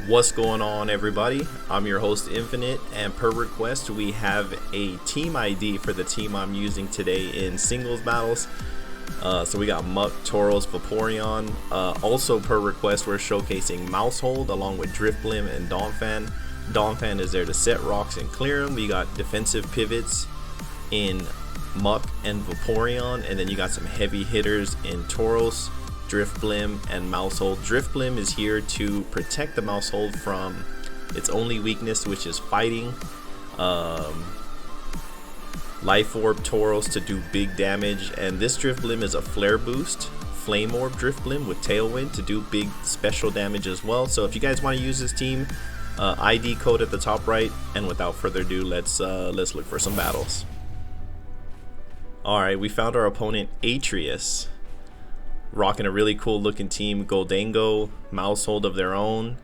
What's going on, everybody? I'm your host Infinite, and per request we have a team ID for the team I'm using today in singles battles. So we got Muck, Tauros, Vaporeon. Also per request we're showcasing Maushold along with Drifblim and Donphan. Donphan is there to set rocks and clear them. We got defensive pivots in Muck and Vaporeon, and then you got some heavy hitters in Tauros, Drifblim, and Maushold. Drifblim is here to protect the Maushold from its only weakness, which is fighting. Life Orb Tauros to do big damage, and this Drifblim is a flare boost. Flame Orb Drifblim with Tailwind to do big special damage as well. So if you guys want to use this team, ID code at the top right. And without further ado, let's look for some battles. All right, we found our opponent Atrius, rocking a really cool looking team. Goldango, Maushold of their own,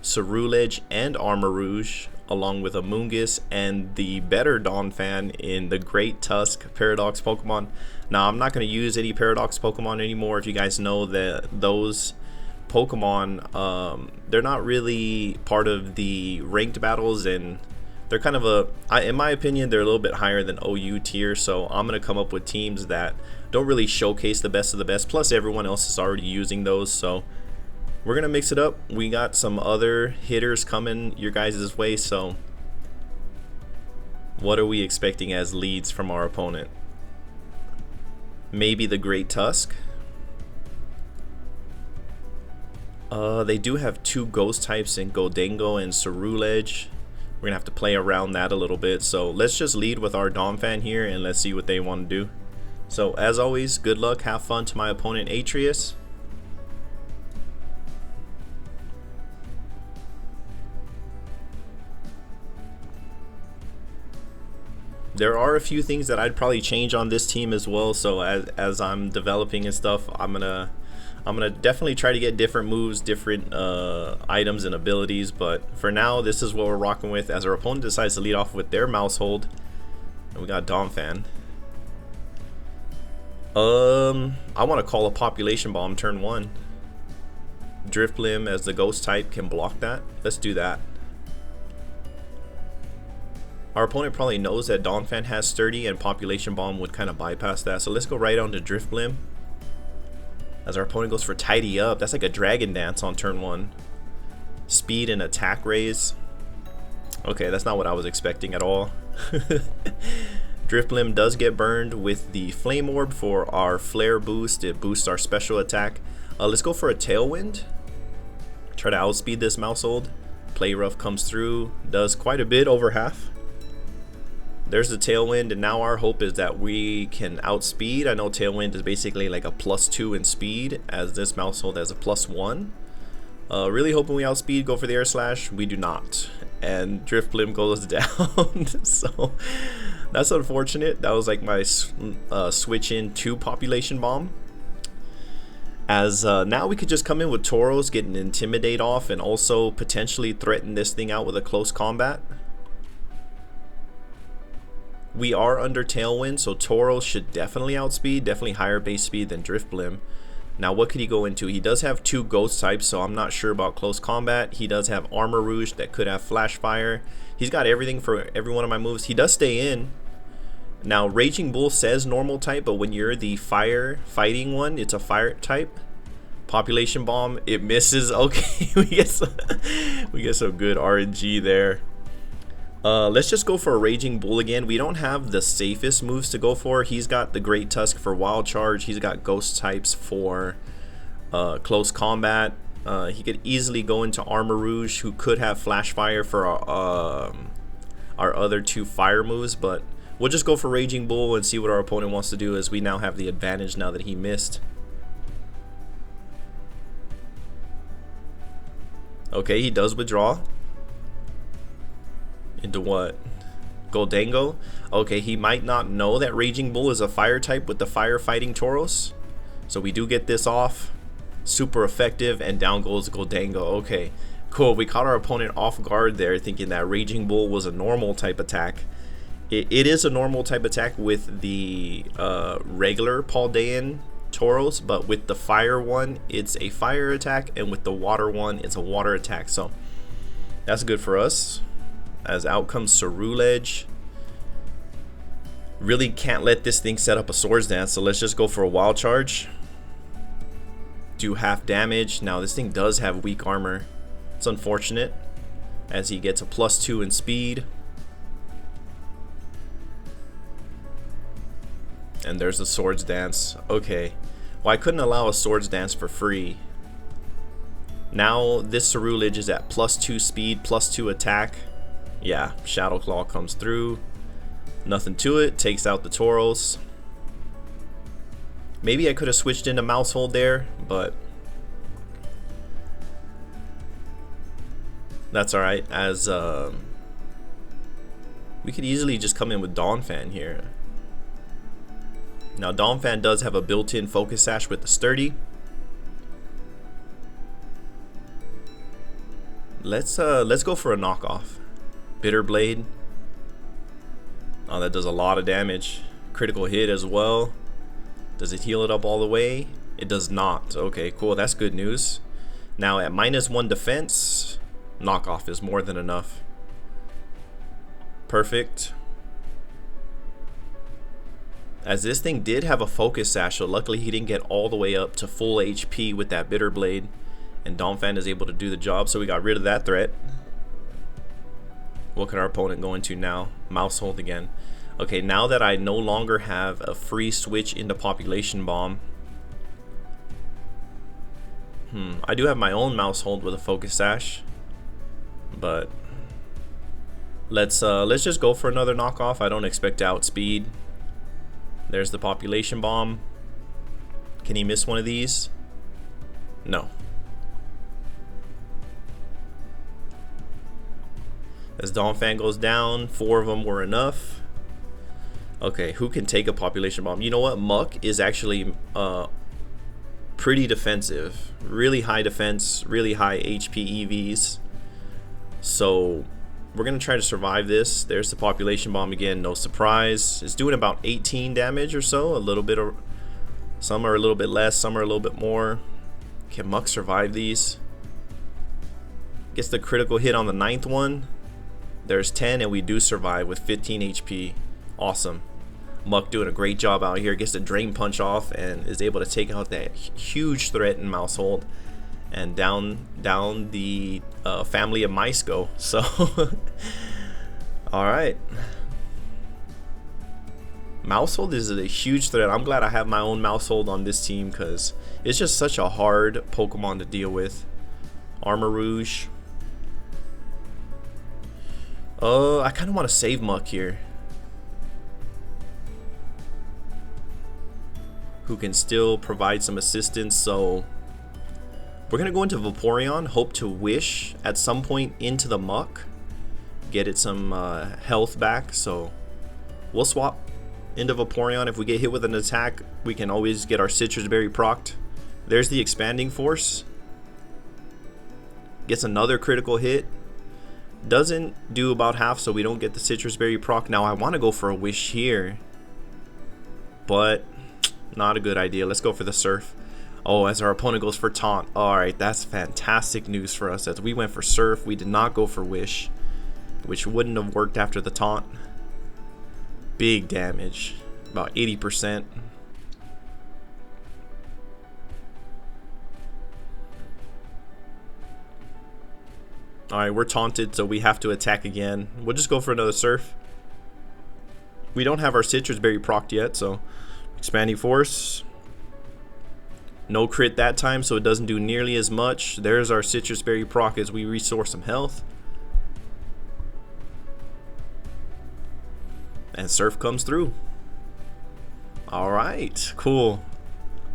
Cerulege and Armarouge, along with Amoonguss and the better Donphan in the Great Tusk Paradox Pokemon. Now I'm not going to use any Paradox Pokemon anymore. If you guys know that those Pokemon, they're not really part of the ranked battles, and they're kind of in my opinion, they're a little bit higher than OU tier. So I'm going to come up with teams that don't really showcase the best of the best. Plus everyone else is already using those. So we're going to mix it up. We got some other hitters coming your guys' way. So what are we expecting as leads from our opponent? Maybe the Great Tusk. They do have two ghost types in Goldango and Cerulege. We're gonna have to play around that a little bit. So let's just lead with our Donphan here and let's see what they want to do. So as always, good luck, have fun to my opponent Atrius. There are a few things that I'd probably change on this team as well. So as I'm developing and stuff, I'm gonna definitely try to get different moves, different items and abilities. But for now, this is what we're rocking with as our opponent decides to lead off with their Maushold. And we got Donphan. I want to call a Population Bomb turn 1. Drifblim as the ghost type can block that. Let's do that. Our opponent probably knows that Donphan has Sturdy and Population Bomb would kind of bypass that. So let's go right on to Drifblim as our opponent goes for Tidy Up. That's like a Dragon Dance on turn 1. Speed and attack raise. Okay, that's not what I was expecting at all. Drifblim does get burned with the Flame Orb for our Flare boost. It boosts our special attack. Let's go for a Tailwind. Try to outspeed this Maushold. Play Rough comes through. Does quite a bit, over half. There's the Tailwind, and now our hope is that we can outspeed. I know Tailwind is basically like a +2 in speed, as this Maushold has a +1. Really hoping we outspeed, go for the Air Slash. We do not, and Drifblim goes down. So that's unfortunate. That was like my switch in to Population Bomb. As now we could just come in with Tauros, get an Intimidate off, and also potentially threaten this thing out with a close combat. We are under Tailwind, so Tauros should definitely outspeed, definitely higher base speed than Drifblim. Now what could he go into? He does have two ghost types, so I'm not sure about close combat. He does have Armarouge that could have Flash Fire. He's got everything for every one of my moves. He does stay in. Now Raging Bull says normal type, but when you're the fire fighting one, it's a fire type. Population Bomb, it misses. Okay, we get some good RNG there. Let's just go for a Raging Bull again. We don't have the safest moves to go for. He's got the Great Tusk for Wild Charge. He's got Ghost types for close combat. He could easily go into Armarouge, who could have Flash Fire for our other two fire moves. But we'll just go for Raging Bull and see what our opponent wants to do, as we now have the advantage now that he missed. Okay, he does withdraw. Into what? Goldango? Okay, he might not know that Raging Bull is a fire type with the fire fighting Tauros. So we do get this off. Super effective, and down goes Goldango. Okay, cool. We caught our opponent off guard there, thinking that Raging Bull was a normal type attack. It is a normal type attack with the regular Paldean Tauros, but with the fire one it's a fire attack, and with the water one it's a water attack. So That's good for us. As out comes Cerulege. Really can't let this thing set up a Swords Dance, so let's just go for a Wild Charge. Do half damage. Now this thing does have weak armor. It's unfortunate, as he gets a +2 in speed. And there's a Swords Dance. Okay. Well, I couldn't allow a Swords Dance for free. Now this Cerulege is at +2 speed, +2 attack. Yeah, Shadow Claw comes through. Nothing to it. Takes out the Tauros. Maybe I could have switched into Maushold there, but that's alright, as we could easily just come in with Dawnfan here. Now Dawnfan does have a built-in Focus Sash with the Sturdy. Let's go for a knockoff. Bitter Blade. Oh, that does a lot of damage. Critical hit as well. Does it heal it up all the way? It does not. Okay, cool. That's good news. Now at -1 defense, knockoff is more than enough. Perfect. As this thing did have a Focus Sash, so luckily he didn't get all the way up to full HP with that Bitter Blade. And Dawnfan is able to do the job, so we got rid of that threat. What could our opponent go into now? Maushold again. Okay, now that I no longer have a free switch into Population Bomb. I do have my own Maushold with a Focus Sash. But let's just go for another knockoff. I don't expect to outspeed. There's the Population Bomb. Can he miss one of these? No. As Dawnfan goes down, 4 of them were enough. Okay, who can take a Population Bomb? You know what? Muck is actually pretty defensive. Really high defense, really high HP EVs. So we're going to try to survive this. There's the Population Bomb again, no surprise. It's doing about 18 damage or so. A little bit of, some are a little bit less, some are a little bit more. Can Muck survive these? Gets the critical hit on the 9th one. There's 10 and we do survive with 15 HP. Awesome. Muck doing a great job out here. Gets the Drain Punch off and is able to take out that huge threat in Maushold. And down the family of mice go. So, alright. Maushold is a huge threat. I'm glad I have my own Maushold on this team because it's just such a hard Pokemon to deal with. Armor Rouge. I kind of want to save Muck here. Who can still provide some assistance, so we're going to go into Vaporeon, hope to wish at some point into the Muck. Get it some health back, so we'll swap into Vaporeon. If we get hit with an attack, we can always get our Citrus Berry procced. There's the Expanding Force. Gets another critical hit. Doesn't do about half, so we don't get the Citrus Berry proc. Now I want to go for a wish here, but not a good idea. Let's go for the Surf. Oh, as our opponent goes for Taunt. Alright, that's fantastic news for us as we went for Surf. We did not go for Wish, which wouldn't have worked after the Taunt. Big damage, about 80%. Alright, we're taunted, so we have to attack again. We'll just go for another Surf. We don't have our Citrus Berry procced yet, so Expanding Force. No crit that time, so it doesn't do nearly as much. There's our Citrus Berry proc as we restore some health. And Surf comes through. Alright, cool.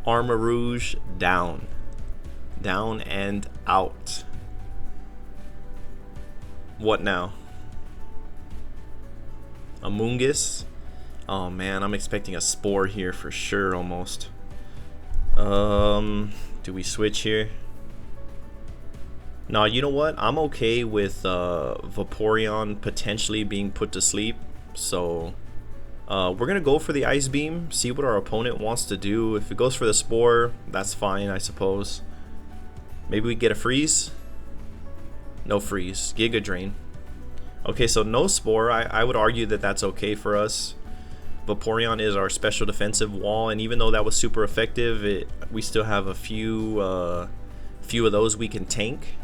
Armor Rouge down. Down and out. What now? Amoonguss. Oh man, I'm expecting a Spore here for sure almost. Do we switch here? No, you know what? I'm okay with Vaporeon potentially being put to sleep. So we're gonna go for the Ice Beam, see what our opponent wants to do. If it goes for the Spore, that's fine, I suppose. Maybe we get a Freeze. No freeze. Giga Drain. Okay, so no Spore. I would argue that that's okay for us. Vaporeon is our special defensive wall, and even though that was super effective, we still have a few of those we can tank.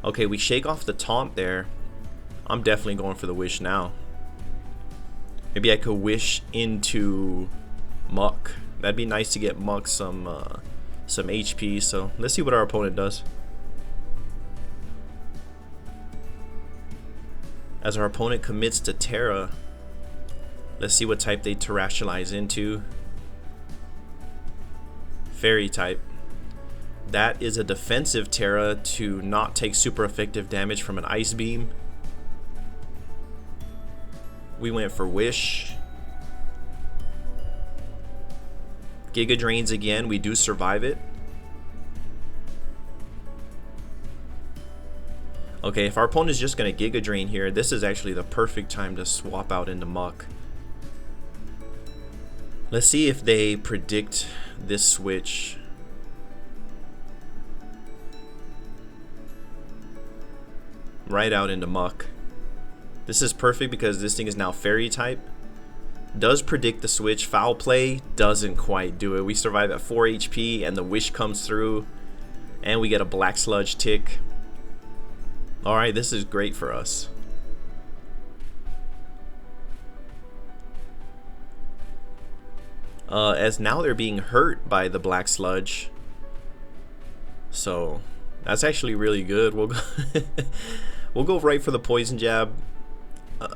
Okay, we shake off the taunt there. I'm definitely going for the wish now. Maybe I could wish into Muck. That'd be nice to get Muck some HP. So let's see what our opponent does. As our opponent commits to Terra, let's see what type they terrestrialize into. Fairy type. That is a defensive Terra to not take super effective damage from an Ice Beam. We went for Wish. Giga Drains again. We do survive it. Okay, if our opponent is just going to Giga Drain here, this is actually the perfect time to swap out into Muck. Let's see if they predict this switch. Right out into Muck. This is perfect because this thing is now Fairy type. Does predict the switch. Foul Play doesn't quite do it. We survive at 4 HP and the Wish comes through. And we get a Black Sludge tick. Alright, this is great for us. As now they're being hurt by the Black Sludge. So, that's actually really good. We'll go, we'll go right for the Poison Jab.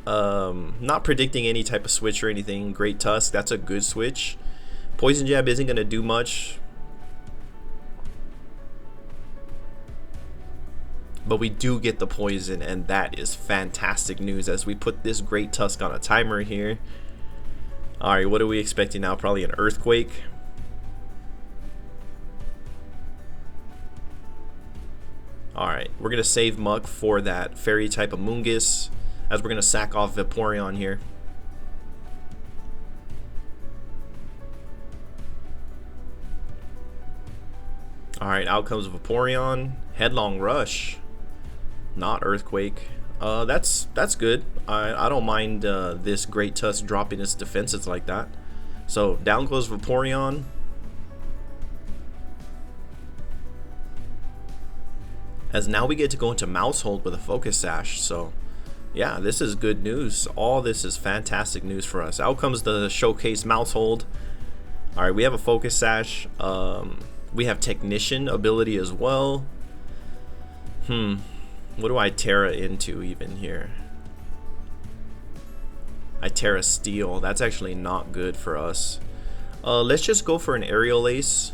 Not predicting any type of switch or anything. Great Tusk, that's a good switch. Poison Jab isn't going to do much. But we do get the poison, and that is fantastic news as we put this Great Tusk on a timer here. Alright, what are we expecting now? Probably an Earthquake. Alright, we're going to save Muck for that Fairy type Amoonguss, as we're going to sack off Vaporeon here. Alright, out comes Vaporeon. Headlong Rush. Not Earthquake. That's good. I don't mind this Great Tusk dropping its defenses like that. So down goes Vaporeon. As now we get to go into Maushold with a Focus Sash. So yeah, this is good news. All this is fantastic news for us. Out comes the Showcase Maushold. Alright, we have a Focus Sash. We have Technician ability as well. What do I Terra into even here? I Terra Steel. That's actually not good for us. Let's just go for an Aerial Ace.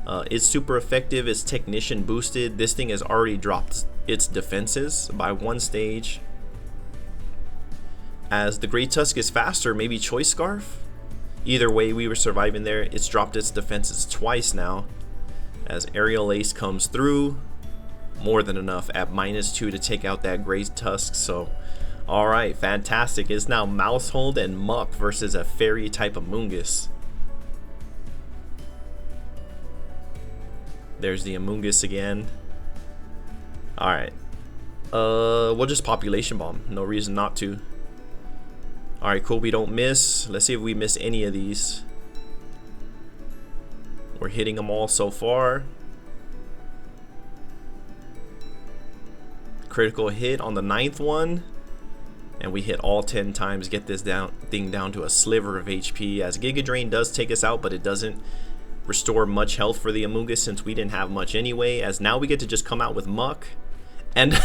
It's super effective. It's Technician boosted. This thing has already dropped its defenses by 1 stage. As the Great Tusk is faster, maybe Choice Scarf? Either way, we were surviving there. It's dropped its defenses twice now. As Aerial Ace comes through. More than enough at -2 to take out that Great Tusk. So alright, fantastic. It's now Maushold and Muck versus a Fairy type Amoonguss. There's the Amoonguss again. Alright, we'll just Population Bomb. No reason not to. Alright, cool, we don't miss. Let's see if we miss any of these. We're hitting them all so far. Critical hit on the 9th one, and we hit all 10 times. Get this thing down to a sliver of HP, as Giga Drain does take us out, but it doesn't restore much health for the Amoonguss since we didn't have much anyway. As now we get to just come out with Muck, and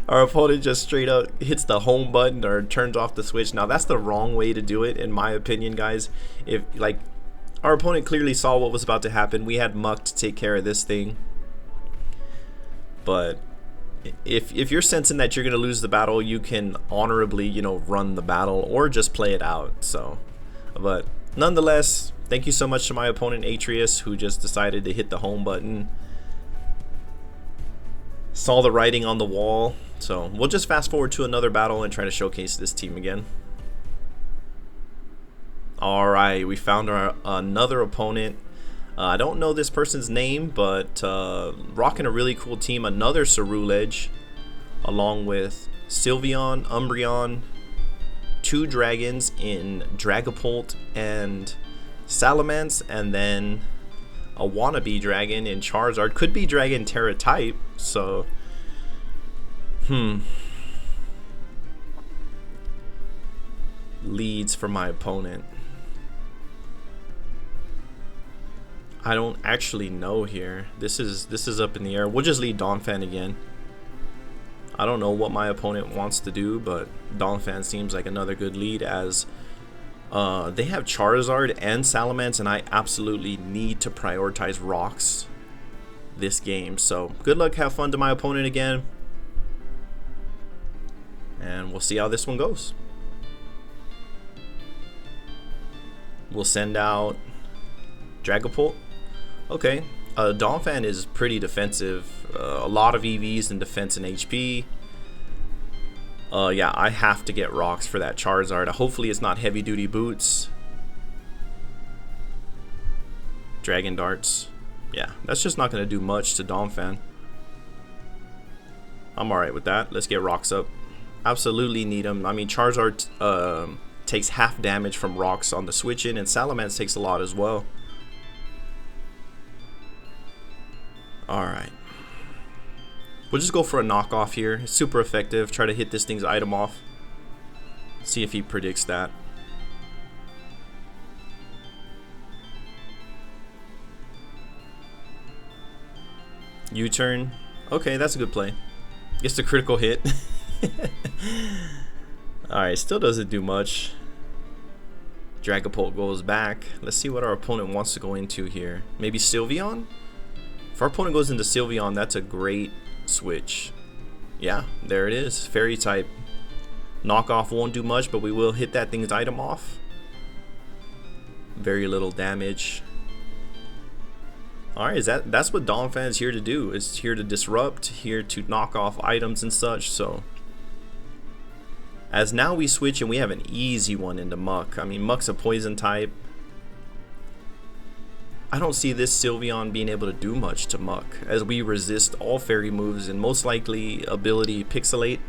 our opponent just straight up hits the home button or turns off the switch. Now that's the wrong way to do it, in my opinion, guys. If like our opponent clearly saw what was about to happen, we had Muck to take care of this thing. But if you're sensing that you're going to lose the battle, you can honorably, you know, run the battle or just play it out. So, but nonetheless, thank you so much to my opponent Atrius, who just decided to hit the home button. Saw the writing on the wall. So we'll just fast forward to another battle and try to showcase this team again. Alright, we found another opponent. I don't know this person's name, but rocking a really cool team. Another Ceruledge, along with Sylveon, Umbreon, 2 dragons in Dragapult and Salamence, and then a wannabe dragon in Charizard. Could be Dragon Terra type, so leads for my opponent. I don't actually know here. This is up in the air. We'll just lead Donphan again. I don't know what my opponent wants to do, but Donphan seems like another good lead, as they have Charizard and Salamence, and I absolutely need to prioritize rocks this game. So good luck, have fun to my opponent again, and we'll see how this one goes. We'll send out Dragapult. Okay, Donphan is pretty defensive. A lot of EVs in defense and HP. Yeah, I have to get rocks for that Charizard. Hopefully it's not heavy duty boots. Dragon Darts. Yeah, that's just not going to do much to Donphan. I'm alright with that. Let's get rocks up. Absolutely need them. I mean, Charizard takes half damage from rocks on the switch in, and Salamence takes a lot as well. Alright. We'll just go for a knockoff here. It's super effective. Try to hit this thing's item off. See if he predicts that. U-turn. Okay, that's a good play. Gets the critical hit. Alright, still doesn't do much. Dragapult goes back. Let's see what our opponent wants to go into here. Maybe Sylveon? If our opponent goes into Sylveon, that's a great switch. Yeah, there it is. Fairy type. Knockoff won't do much, but we will hit that thing's item off. Very little damage. Alright, that's what Donphan is here to do. Is here to disrupt, here to knock off items and such. So as now we switch and we have an easy one into Muck. I mean, Muck's a poison type. I don't see this Sylveon being able to do much to Muck, as we resist all fairy moves and most likely ability Pixelate,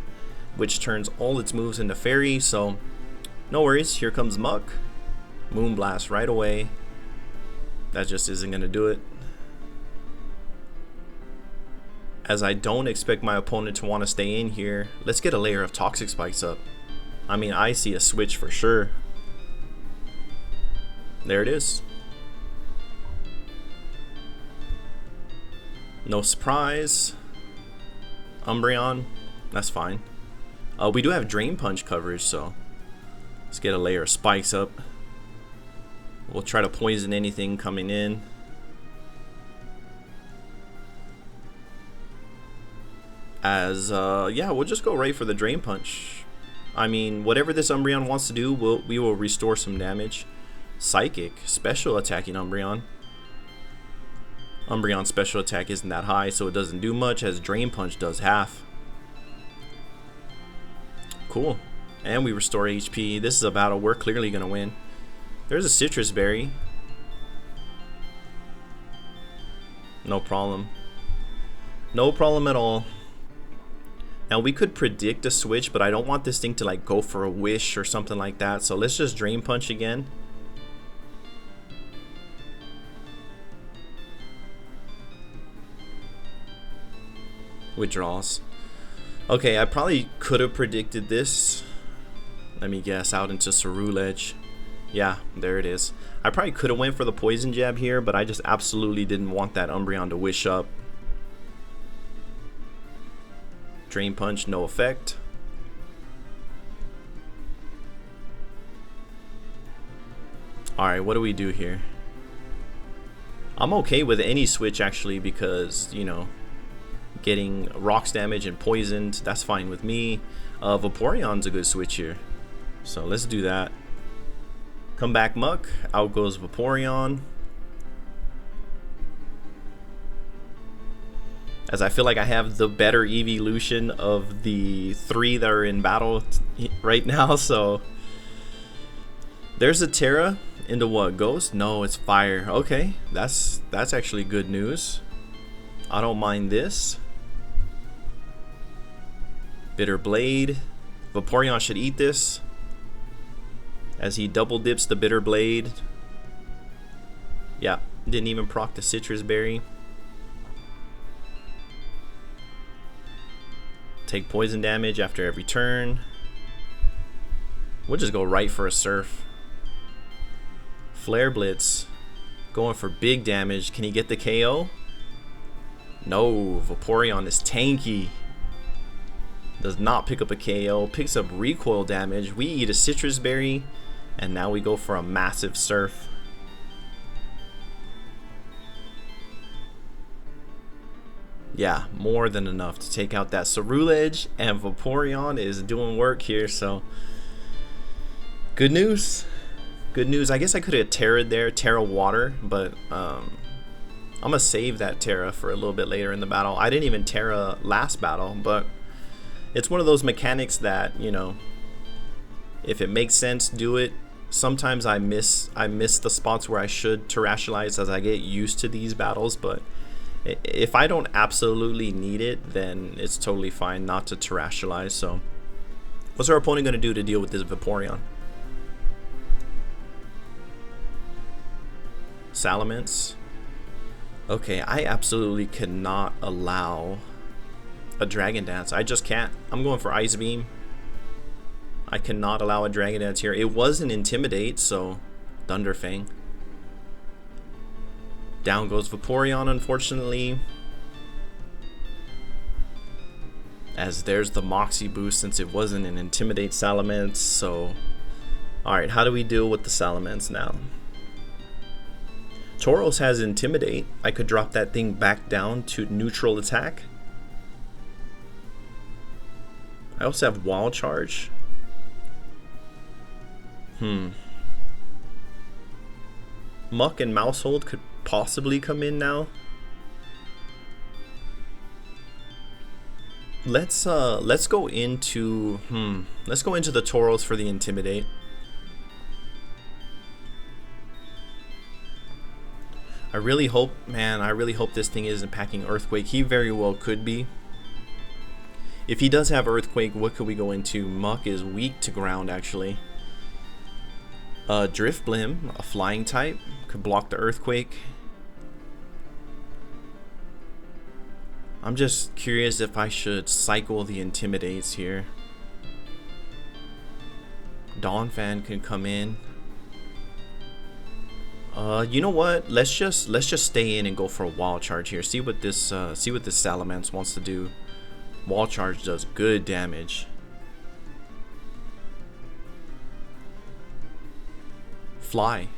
which turns all its moves into fairy. So no worries, here comes Muck. Moonblast right away. That just isn't going to do it, as I don't expect my opponent to want to stay in here. Let's get a layer of Toxic Spikes up. I mean, I see a switch for sure. There it is. No surprise. Umbreon, that's fine. We do have Drain Punch coverage, so let's get a layer of spikes up. We'll try to poison anything coming in. As yeah, we'll just go right for the Drain Punch. I mean, whatever this Umbreon wants to do, we will restore some damage. Psychic, special attacking Umbreon. Umbreon's special attack isn't that high, so it doesn't do much, as Drain Punch does half. Cool. And we restore HP. This is a battle we're clearly going to win. There's a Citrus Berry. No problem. No problem at all. Now we could predict a switch, but I don't want this thing to like go for a wish or something like that. So let's just Drain Punch again. Withdraws. Okay, I probably could have predicted this. Let me guess, out into Ceruledge. Yeah, there it is. I probably could have went for the Poison Jab here, but I just absolutely didn't want that Umbreon to wish up. Drain Punch, no effect. Alright, what do we do here? I'm okay with any switch actually, because, you know, getting rocks damage and poisoned, that's fine with me. Vaporeon's a good switch here, so let's do that. Come back Muck, out goes Vaporeon. As I feel like I have the better evolution of the 3 that are in battle right now, so there's a Terra. Into what? Ghost? No, it's fire. Okay, that's actually good news. I don't mind this. Bitter Blade. Vaporeon should eat this, as he double dips the Bitter Blade. Yeah, didn't even proc the Citrus Berry. Take poison damage after every turn. We'll just go right for a Surf. Flare Blitz. Going for big damage. Can he get the KO? No, Vaporeon is tanky. Does not pick up a KO. Picks up recoil damage. We eat a Citrus Berry. And now we go for a massive Surf. Yeah, more than enough to take out that Ceruledge, and Vaporeon is doing work here, so good news. Good news. I guess I could have Terra'd there, Terra Water, but I'm gonna save that Terra for a little bit later in the battle. I didn't even Terra last battle, but it's one of those mechanics that, you know, if it makes sense, do it. Sometimes I miss the spots where I should Terrasilize as I get used to these battles, but if I don't absolutely need it, then it's totally fine not to Terrasilize. So what's our opponent going to do to deal with this Vaporeon? Salamence. Okay, I absolutely cannot allow a Dragon Dance. I just can't. I'm going for Ice Beam. I cannot allow a Dragon Dance here. It was an Intimidate, so Thunder Fang. Down goes Vaporeon, unfortunately. As there's the Moxie boost since it wasn't an Intimidate Salamence. So, alright, how do we deal with the Salamence now? Tauros has Intimidate. I could drop that thing back down to neutral attack. I also have Wild Charge. Muck and Maushold could possibly come in now. Let's go into the Tauros for the Intimidate. I really hope this thing isn't packing Earthquake. He very well could be. If he does have Earthquake, what could we go into? Muck is weak to ground, actually. Drifblim, a flying type, could block the Earthquake. I'm just curious if I should cycle the Intimidates here. Donphan can come in. You know what? Let's just stay in and go for a Wild Charge here. See what this Salamence wants to do. Wild Charge does good damage. Fly.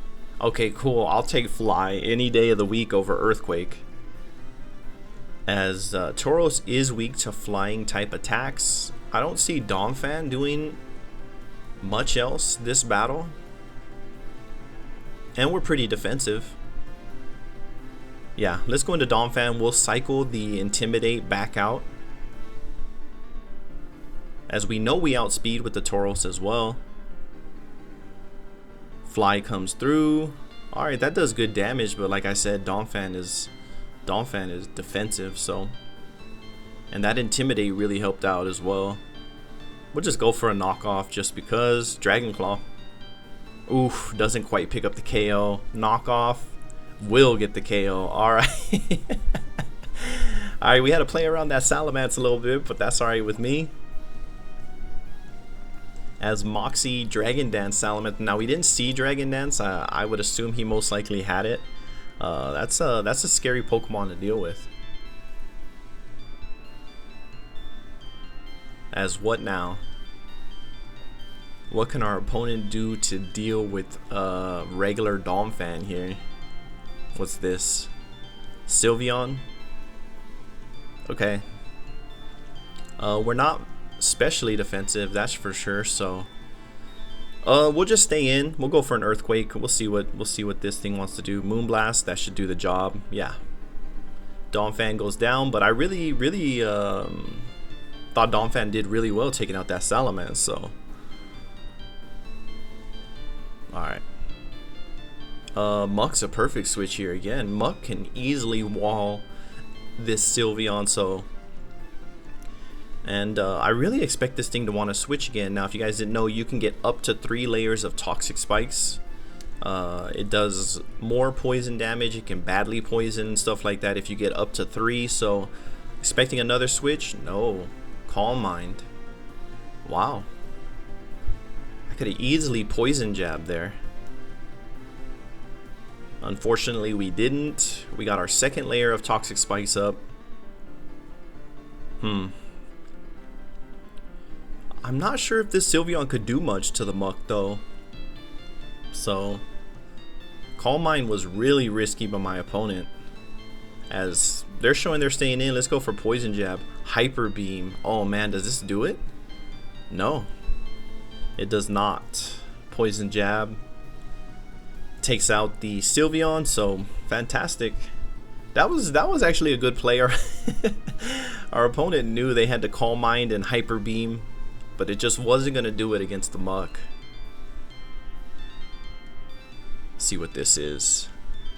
Okay, cool. I'll take Fly any day of the week over Earthquake. As Tauros is weak to flying type attacks, I don't see Donphan doing much else this battle. And we're pretty defensive. Yeah, let's go into Donphan. We'll cycle the Intimidate back out, as we know we outspeed with the Tauros as well. Fly comes through. Alright, that does good damage, but like I said, Donphan is defensive, so, and that Intimidate really helped out as well. We'll just go for a knockoff just because. Dragon Claw. Oof, doesn't quite pick up the KO. Knockoff will get the KO. Alright. Alright, we had to play around that Salamence a little bit, but that's alright with me. As Moxie Dragon Dance Salamence. Now, we didn't see Dragon Dance. I would assume he most likely had it. That's a scary Pokemon to deal with. As what now? What can our opponent do to deal with regular Donphan here? What's this? Sylveon? Okay. We're not especially defensive, that's for sure, so we'll just stay in. We'll go for an Earthquake. We'll see what this thing wants to do. Moonblast, that should do the job. Yeah. Donphan goes down, but I really thought Donphan did really well taking out that Salamence, so. Alright. Muck's a perfect switch here again. Muck can easily wall this Sylveon, so... And I really expect this thing to want to switch again. Now, if you guys didn't know, you can get up to 3 layers of Toxic Spikes. It does more poison damage. It can badly poison and stuff like that if you get up to 3. So, expecting another switch? No. Calm Mind. Wow. I could have easily Poison Jab there. Unfortunately, we didn't. We got our second layer of Toxic Spikes up. I'm not sure if this Sylveon could do much to the Muck though. So, Calm Mind was really risky by my opponent. As they're showing they're staying in, let's go for Poison Jab. Hyper Beam. Oh man, does this do it? No. It does not. Poison Jab takes out the Sylveon, so fantastic. That was actually a good player. Our opponent knew they had to Calm Mind and Hyper Beam, but it just wasn't going to do it against the Muck. See what this is.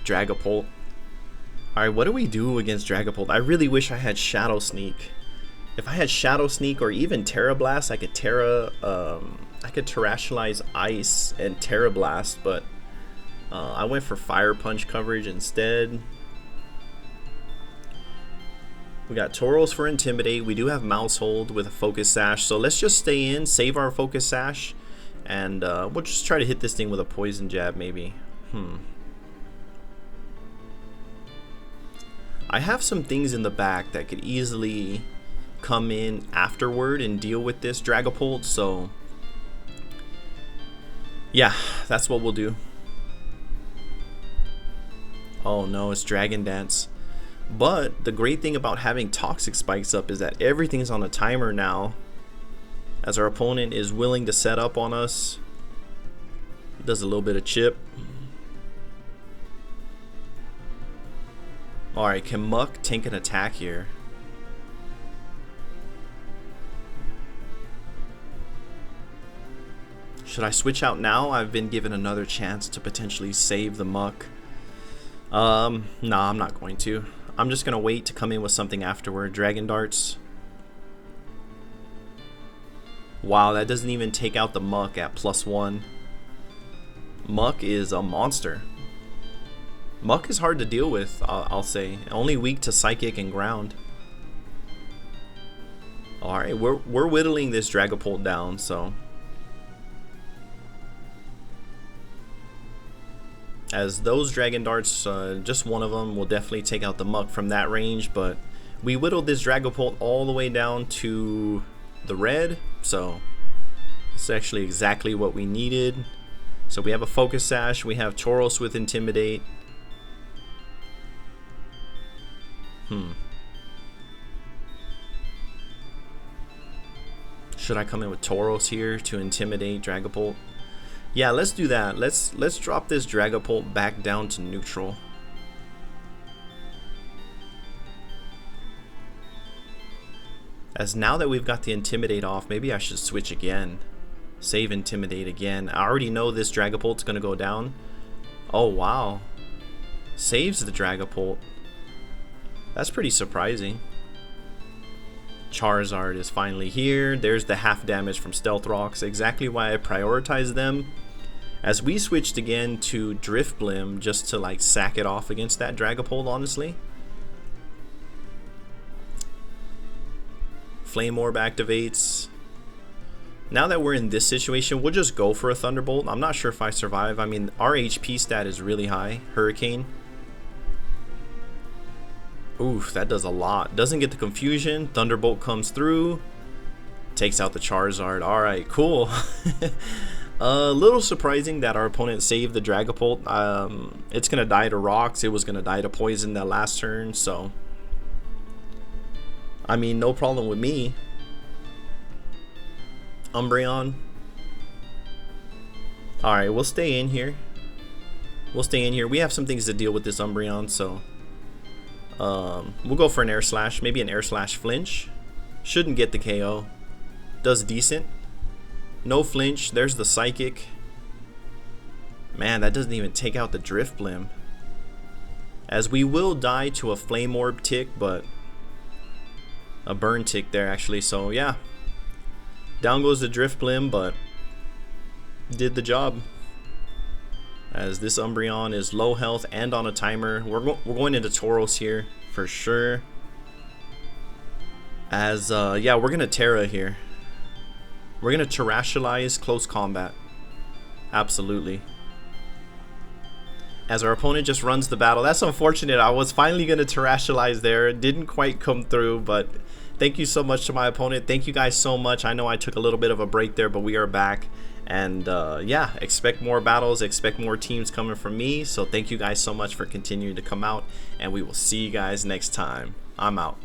Dragapult. Alright, what do we do against Dragapult? I really wish I had Shadow Sneak. If I had Shadow Sneak or even Terra Blast, I could Terastallize Ice and Terra Blast, but I went for Fire Punch coverage instead. We got Tauros for Intimidate. We do have Maushold with a Focus Sash. So let's just stay in, save our Focus Sash, and we'll just try to hit this thing with a Poison Jab maybe. I have some things in the back that could easily come in afterward and deal with this Dragapult. So yeah, that's what we'll do. Oh no, it's Dragon Dance. But the great thing about having Toxic Spikes up is that everything's on a timer now, as our opponent is willing to set up on us. Does a little bit of chip. Alright, can Muck tank an attack here? Should I switch out now? I've been given another chance to potentially save the Muck. Nah, I'm not going to. I'm just gonna wait to come in with something afterward. Dragon Darts. Wow, that doesn't even take out the Muck at +1. Muck is a monster. Muck is hard to deal with, I'll say. Only weak to Psychic and Ground. Alright, we're whittling this Dragapult down, so... As those Dragon Darts, just one of them will definitely take out the Muck from that range, but we whittled this Dragapult all the way down to the red, so it's actually exactly what we needed. So we have a Focus Sash, we have Tauros with Intimidate. Should I come in with Tauros here to intimidate Dragapult? Yeah, let's do that. Let's drop this Dragapult back down to neutral. As now that we've got the Intimidate off, maybe I should switch again. Save Intimidate again. I already know this Dragapult's gonna go down. Oh wow. Saves the Dragapult. That's pretty surprising. Charizard is finally here. There's the half damage from Stealth Rocks. Exactly why I prioritize them. As we switched again to Drift Blim just to like sack it off against that Dragapult, honestly. Flame Orb activates. Now that we're in this situation, we'll just go for a Thunderbolt. I'm not sure if I survive. I mean, our HP stat is really high. Hurricane. Oof, that does a lot. Doesn't get the confusion. Thunderbolt comes through. Takes out the Charizard. Alright, cool. A little surprising that our opponent saved the Dragapult. It's going to die to rocks. It was going to die to poison that last turn. So, I mean, no problem with me. Umbreon. Alright, we'll stay in here. We'll stay in here. We have some things to deal with this Umbreon, so... we'll go for an Air Slash, maybe an Air Slash Flinch. Shouldn't get the KO. Does decent. No flinch. There's the Psychic. Man, that doesn't even take out the Drift Blim. As we will die to a Flame Orb tick, but a burn tick there actually. So yeah, down goes the Drift Blim, but did the job. As this Umbreon is low health and on a timer. We're going into Tauros here for sure. As yeah, we're gonna Terra here. We're gonna Terastallize close combat. Absolutely. As our opponent just runs the battle. That's unfortunate. I was finally gonna Terastallize there. It didn't quite come through, but thank you so much to my opponent. Thank you guys so much. I know I took a little bit of a break there, but we are back. And yeah, expect more battles, expect more teams coming from me. So thank you guys so much for continuing to come out, and we will see you guys next time. I'm out.